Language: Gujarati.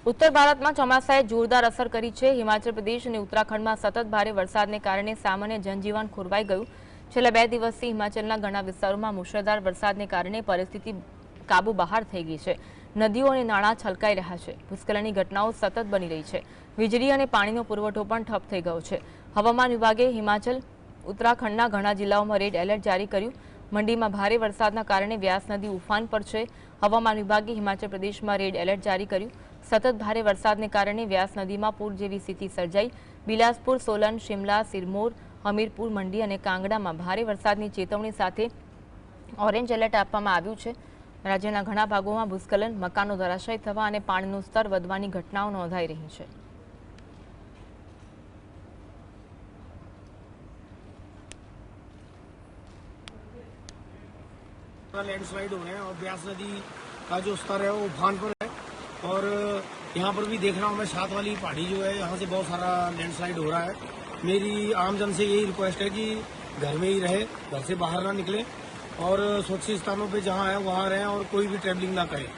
ઉત્તર ભારતમાં ચોમાસાએ જોરદાર અસર કરી છે। હિમાચલ પ્રદેશ અને ઉત્તરાખંડમાં સતત ભારે વરસાદને કારણે સામાન્ય જનજીવન ખોરવાઈ ગયું। છેલ્લા 2 દિવસથી હિમાચલના ઘણા વિસ્તારોમાં મુશળધાર વરસાદને કારણે પરિસ્થિતિ કાબુ બહાર થઈ ગઈ છે। નદીઓ અને નાળા છલકાઈ રહ્યા છે। ભૂસ્ખલનની ઘટનાઓ સતત બની રહી છે। વીજળી અને પાણીનો પુરવઠો પણ ઠપ થઈ ગયો છે। હવામાન વિભાગે હિમાચલ ઉત્તરાખંડના ઘણા જિલ્લાઓમાં રેડ એલર્ટ જારી કર્યું। મંડીમાં ભારે વરસાદના કારણે વ્યાસ નદી ઉફાન પર છે। હવામાન વિભાગે હિમાચલ પ્રદેશમાં રેડ એલર્ટ જારી કર્યું। સતત ભારે વરસાદને કારણે વ્યાસ નદીમાં પૂર જેવી સ્થિતિ સર્જાઈ। બિલાસપુર, સોલન, શિમલા, સિરમૌર, હમીરપુર, મંડી અને કાંગડામાં ભારે વરસાદની ચેતવણી સાથે ઓરેન્જ એલર્ટ આપવામાં આવ્યું છે। રાજ્યના ઘણા ભાગોમાં ભૂસ્ખલન, મકાનો ધરાશાયી થવા અને પાણીનું સ્તર વધવાની ઘટનાઓ નોંધાઈ રહી છે। लैंडस्लाइड हो रहे हैं और ब्यास नदी का जो स्तर है वो उफान पर है। और यहाँ पर भी देख रहा हूँ मैं, साथ वाली पहाड़ी जो है यहाँ से बहुत सारा लैंडस्लाइड हो रहा है। मेरी आमजन से यही रिक्वेस्ट है कि घर में ही रहे, घर से बाहर ना निकले और सुरक्षित स्थानों पे जहाँ है वहाँ रहें और कोई भी ट्रैवलिंग ना करें।